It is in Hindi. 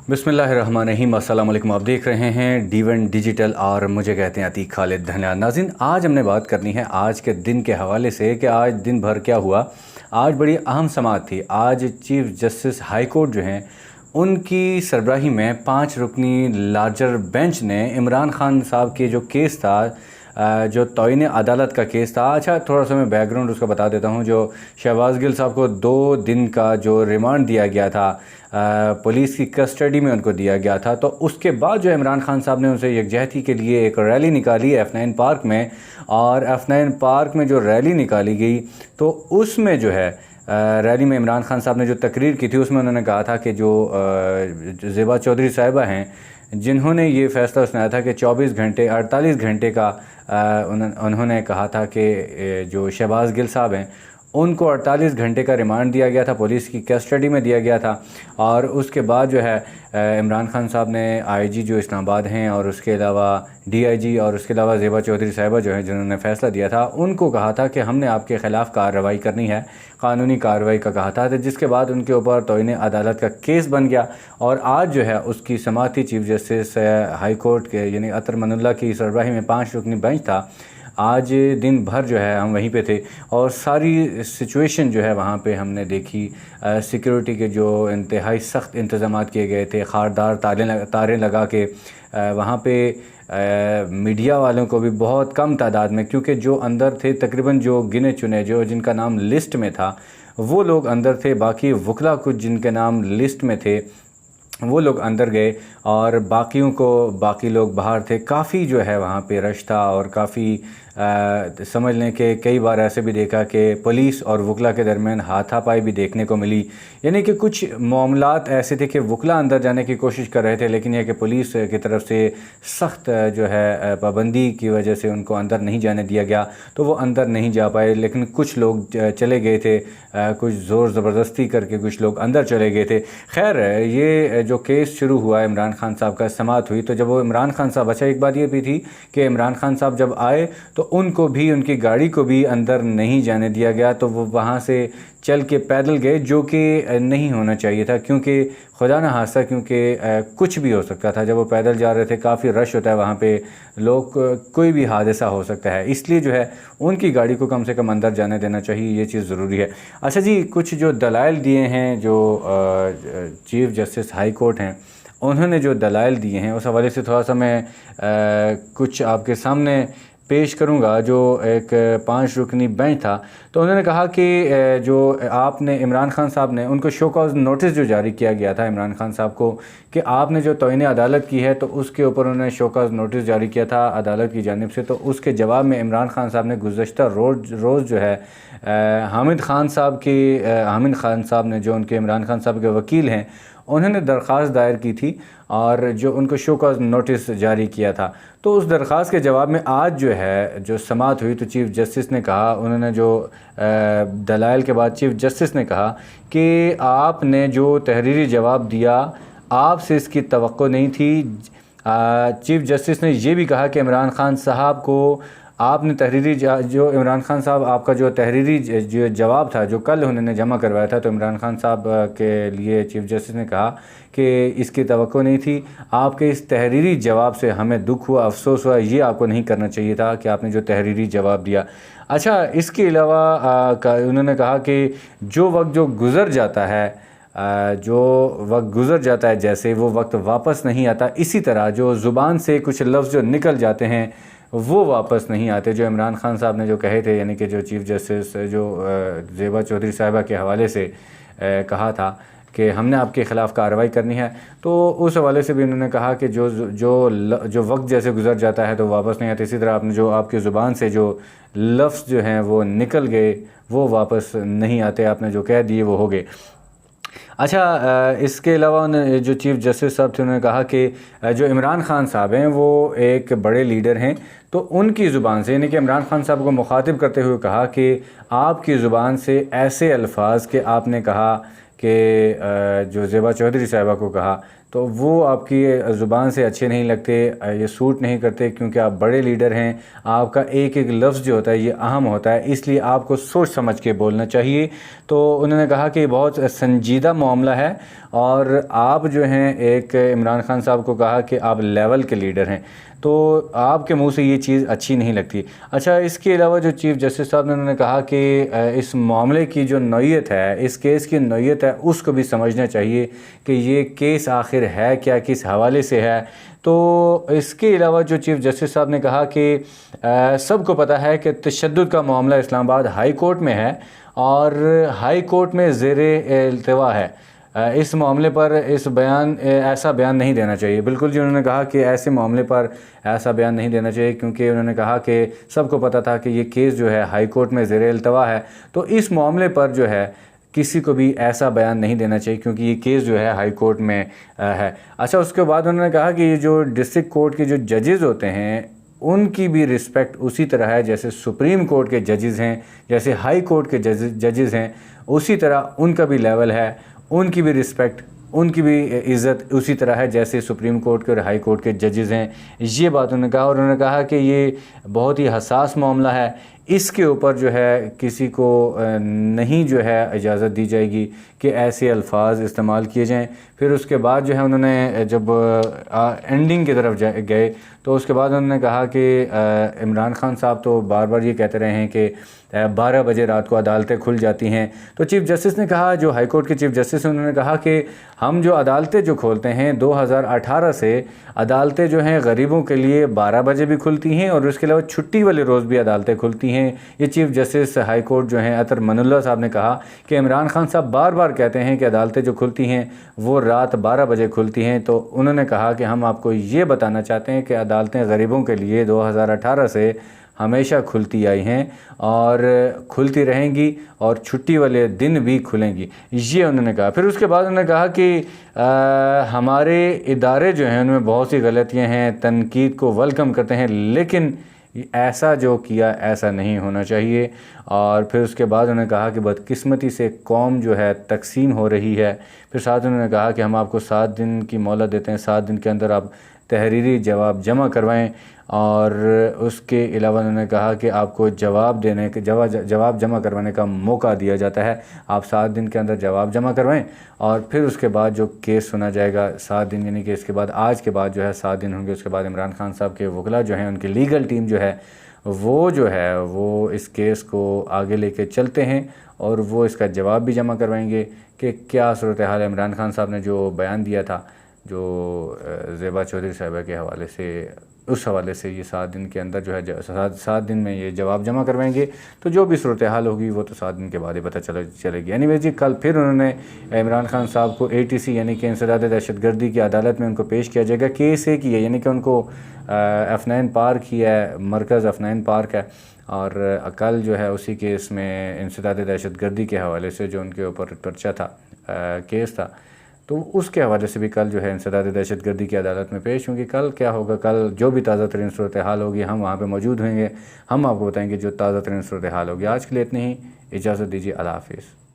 बिस्मिल्लाहिर्रहमानिर्रहीम। अस्सलाम वालेकुम। आप देख रहे हैं D1 डिजिटल और मुझे कहते हैं अतीक खालिद धन्यवाद। नाज़रीन, आज हमने बात करनी है आज के दिन के हवाले से कि आज दिन भर क्या हुआ। आज बड़ी अहम समाअत थी। आज चीफ़ जस्टिस हाई कोर्ट जो हैं उनकी सरबराही में 5 रुकनी लार्जर बेंच ने इमरान खान साहब के जो केस था, जो तौहीन अदालत का केस था। अच्छा, थोड़ा सा मैं बैकग्राउंड उसका बता देता हूँ। जो शहबाज गिल साहब को 2 दिन का जो रिमांड दिया गया था, पुलिस की कस्टडी में उनको दिया गया था, तो उसके बाद जो इमरान खान साहब ने उनसे यकजहती के लिए एक रैली निकाली F9 पार्क में। और F9 पार्क में जो रैली निकाली गई तो उसमें जो है रैली में इमरान खान साहब ने जो तकरीर की थी उसमें उन्होंने कहा था कि जो ज़ेबा चौधरी साहिबा हैं जिन्होंने ये फ़ैसला सुनाया था कि 24 घंटे 48 घंटे का उन्होंने कहा था कि जो शहबाज गिल साहब हैं उनको 48 घंटे का रिमांड दिया गया था, पुलिस की कस्टडी में दिया गया था। और उसके बाद जो है इमरान खान साहब ने IG जो इस्लामाबाद हैं और उसके अलावा DIG और उसके अलावा ज़ेबा चौधरी साहिबा जो हैं जिन्होंने फ़ैसला दिया था उनको कहा था कि हमने आपके ख़िलाफ़ कार्रवाई करनी है, कानूनी कार्रवाई का कहा था। तो जिसके बाद उनके ऊपर तौहीन अदालत का केस बन गया और आज जो है उसकी समाअत थी। चीफ़ जस्टिस हाई कोर्ट के यानी अतर मनुल्लाह की सरबराही में 5 रुकनी बेंच था। आज दिन भर जो है हम वहीं पे थे और सारी सिचुएशन जो है वहाँ पे हमने देखी। सिक्योरिटी के जो इंतहाई सख्त इंतज़ाम किए गए थे, खारदार तारें लगा के वहाँ पे मीडिया वालों को भी बहुत कम तादाद में, क्योंकि जो अंदर थे तकरीबन जो गिने चुने जो जिनका नाम लिस्ट में था वो लोग अंदर थे, बाकी वकला कुछ जिनके नाम लिस्ट में थे वो लोग अंदर गए और बाकी लोग बाहर थे। काफ़ी जो है वहाँ पे रश था और काफ़ी समझ लें कि कई बार ऐसे भी देखा कि पुलिस और वकला के दरमियान हाथापाई भी देखने को मिली। यानी कि कुछ मामलात ऐसे थे कि वकला अंदर जाने की कोशिश कर रहे थे लेकिन यह कि पुलिस की तरफ से सख्त जो है पाबंदी की वजह से उनको अंदर नहीं जाने दिया गया, तो वो अंदर नहीं जा पाए। लेकिन कुछ लोग चले गए थे, कुछ ज़ोर ज़बरदस्ती करके कुछ लोग अंदर चले गए थे। खैर, ये जो केस शुरू हुआ इमरान खान साहब का समाअत हुई, तो जब वो इमरान खान साहब, अच्छा एक बात ये भी थी कि इमरान खान साहब जब आए तो उनको भी, उनकी गाड़ी को भी अंदर नहीं जाने दिया गया, तो वो वहाँ से चल के पैदल गए, जो कि नहीं होना चाहिए था क्योंकि खुदा न हादसा, क्योंकि कुछ भी हो सकता था। जब वो पैदल जा रहे थे, काफ़ी रश होता है वहाँ पे, लोग कोई भी हादसा हो सकता है, इसलिए जो है उनकी गाड़ी को कम से कम अंदर जाने देना चाहिए, ये चीज़ ज़रूरी है। अच्छा जी, कुछ जो दलाइल दिए हैं जो चीफ़ जस्टिस हाई कोर्ट हैं उन्होंने जो दलाइल दिए हैं उस हवाले से थोड़ा सा मैं कुछ आपके सामने पेश करूंगा। जो एक 5 रुकनी बेंच था, तो उन्होंने कहा कि जो आपने इमरान खान साहब ने उनको शो कॉज नोटिस जो जारी किया गया था इमरान खान साहब को कि आपने जो तौहीन अदालत की है, तो उसके ऊपर उन्होंने शो कॉज नोटिस जारी किया था अदालत की जानिब से। तो उसके जवाब में इमरान खान साहब ने गुज़श्ता रोज़ जो है हामिद खान साहब ने, जो उनके इमरान खान साहब के वकील हैं, उन्होंने दरख्वास्त दायर की थी और जो उनको शो कॉज नोटिस जारी किया था। तो उस दरख्वास्त के जवाब में आज जो है जो समाअत हुई, तो चीफ़ जस्टिस ने कहा, उन्होंने जो दलाइल के बाद चीफ़ जस्टिस ने कहा कि आपने जो तहरीरी जवाब दिया आपसे इसकी तवक्को नहीं थी। चीफ़ जस्टिस ने यह भी कहा कि इमरान खान साहब को आपने जो इमरान खान साहब आपका जो तहरीरी जो जवाब था जो कल उन्होंने जमा करवाया था, तो इमरान खान साहब के लिए चीफ़ जस्टिस ने कहा कि इसकी तवक्को नहीं थी। आपके इस तहरीरी जवाब से हमें दुख हुआ, अफसोस हुआ, ये आपको नहीं करना चाहिए था कि आपने जो तहरीरी जवाब दिया। अच्छा, इसके अलावा उन्होंने कहा कि जो वक्त जो गुज़र जाता है जैसे वो वक्त वापस नहीं आता, इसी तरह जो ज़ुबान से कुछ लफ्ज़ जो निकल जाते हैं वो वापस नहीं आते। जो इमरान खान साहब ने जो कहे थे, यानी कि जो चीफ़ जस्टिस जो ज़ेबा चौधरी साहिबा के हवाले से कहा था कि हमने आपके ख़िलाफ़ कार्रवाई करनी है, तो उस हवाले से भी उन्होंने कहा कि जो वक्त जैसे गुज़र जाता है तो वापस नहीं आता, इसी तरह आपने जो आपकी ज़ुबान से जो लफ्ज़ जो हैं वो निकल गए वो वापस नहीं आते, आपने जो कह दिए वो हो गए। अच्छा, इसके अलावा जो चीफ़ जस्टिस साहब थे उन्होंने कहा कि जो इमरान खान साहब हैं वो एक बड़े लीडर हैं, तो उनकी ज़ुबान से, यानी कि इमरान खान साहब को मुखातिब करते हुए कहा कि आपकी ज़ुबान से ऐसे अल्फाज के आपने कहा कि जो ज़ेबा चौधरी साहिबा को कहा, तो वो आपकी ज़ुबान से अच्छे नहीं लगते, ये सूट नहीं करते, क्योंकि आप बड़े लीडर हैं, आपका एक एक लफ्ज़ जो होता है ये अहम होता है, इसलिए आपको सोच समझ के बोलना चाहिए। तो उन्होंने कहा कि बहुत संजीदा मामला है, और आप जो हैं, एक इमरान खान साहब को कहा कि आप लेवल के लीडर हैं, तो आपके मुंह से ये चीज़ अच्छी नहीं लगती। अच्छा, इसके अलावा जो चीफ़ जस्टिस साहब ने उन्होंने कहा कि इस मामले की जो नौयत है, इस केस की नौयत है, उसको भी समझना चाहिए कि ये केस आखिर है क्या, किस हवाले से है। तो इसके अलावा जो चीफ़ जस्टिस साहब ने कहा कि सबको पता है कि तशद्दुद का मामला इस्लामाबाद हाई कोर्ट में है, और हाई कोर्ट में ज़ेरे इल्तिवा है। इस मामले पर ऐसा बयान नहीं देना चाहिए। बिल्कुल जी, उन्होंने कहा कि ऐसे मामले पर ऐसा बयान नहीं देना चाहिए, क्योंकि उन्होंने कहा कि सबको पता था कि ये केस जो है हाई कोर्ट में ज़ेरे इल्तिवा है, तो इस मामले पर जो है किसी को भी ऐसा बयान नहीं देना चाहिए, क्योंकि ये केस जो है हाई कोर्ट में है। अच्छा, उसके बाद उन्होंने कहा कि ये जो डिस्ट्रिक्ट कोर्ट के जो जजेज़ होते हैं, उनकी भी रिस्पेक्ट उसी तरह है जैसे सुप्रीम कोर्ट के जजेज़ हैं, जैसे हाई कोर्ट के जजेज़ हैं, उसी तरह उनका भी लेवल है, उनकी भी रिस्पेक्ट, उनकी भी इज़्ज़त उसी तरह है जैसे सुप्रीम कोर्ट के और हाई कोर्ट के जजेज़ हैं। ये बात उन्होंने कहा, और उन्होंने कहा कि ये बहुत ही हसास मामला है, इसके ऊपर जो है किसी को नहीं जो है इजाज़त दी जाएगी कि ऐसे अल्फाज इस्तेमाल किए जाएं। फिर उसके बाद जो है उन्होंने जब एंडिंग की तरफ गए, तो उसके बाद उन्होंने कहा कि इमरान खान साहब तो बार बार ये कहते रहे हैं कि 12 बजे रात को अदालतें खुल जाती हैं। तो चीफ़ जस्टिस ने कहा, जो हाई कोर्ट के चीफ़ जस्टिस हैं, उन्होंने कहा कि हम जो अदालतें जो खोलते हैं 2018 से अदालतें जो हैं गरीबों के लिए 12 बजे भी खुलती हैं, और उसके अलावा छुट्टी वाले रोज़ भी अदालतें खुलती हैं। ये चीफ़ जस्टिस हाई कोर्ट जो हैं अतर मनुल्लाह साहब ने कहा कि इमरान खान साहब बार बार कहते हैं कि अदालतें जो खुलती हैं वो रात 12 बजे खुलती हैं। तो उन्होंने कहा कि हम आपको ये बताना चाहते हैं कि अदालतें गरीबों के लिए 2018 से हमेशा खुलती आई हैं और खुलती रहेंगी, और छुट्टी वाले दिन भी खुलेंगी, ये उन्होंने कहा। फिर उसके बाद उन्होंने कहा कि हमारे इदारे जो हैं उनमें बहुत सी गलतियां हैं, तनकीद को वेलकम करते हैं, लेकिन ऐसा जो किया ऐसा नहीं होना चाहिए। और फिर उसके बाद उन्होंने कहा कि बदकिस्मती से कौम जो है तकसीम हो रही है। फिर साथ उन्होंने कहा कि हम आपको 7 दिन की मोहलत देते हैं, 7 दिन के अंदर आप तहरीरी जवाब जमा करवाएं, और उसके अलावा उन्होंने कहा कि आपको जवाब जमा करवाने का मौका दिया जाता है, आप 7 दिन के अंदर जवाब जमा करवाएं, और फिर उसके बाद जो केस सुना जाएगा 7 दिन, यानी कि इसके बाद आज के बाद जो है 7 दिन होंगे। उसके बाद इमरान खान साहब के वकला जो हैं, उनकी लीगल टीम जो है वो इस केस को आगे लेके चलते हैं, और वो इसका जवाब भी जमा करवाएंगे कि क्या सूरत हाल है। इमरान खान साहब ने जो बयान दिया था, जो ज़ेबा चौधरी साहिबा के हवाले से, उस हवाले से ये 7 दिन के अंदर जो है 7 दिन में ये जवाब जमा करवाएंगे। तो जो भी सूरत हाल होगी वो तो 7 दिन के बाद ही पता चलेगी। एनीवे जी, कल फिर उन्होंने इमरान खान साहब को ATC यानी कि इंसदाद दहशतगर्दी की अदालत में उनको पेश किया जाएगा। केस एक ही है, यानी कि उनको F9 पार्क ही है, मरकज़ F9 पार्क है, और कल जो है उसी केस में इंसदाद दहशतगर्दी के हवाले से जो उनके ऊपर पर्चा था, केस था, तो उसके हवाले से भी कल जो है इंसदाद दहशतगर्दी की अदालत में पेश होंगी। कल क्या होगा, कल जो भी ताज़ा तरीन सूरत हाल होगी हम वहाँ पे मौजूद होंगे, हम आपको बताएंगे जो ताज़ा तरीन सूरत हाल होगी। आज के लिए इतनी ही, इजाज़त दीजिए, अल्लाह हाफ़िज़।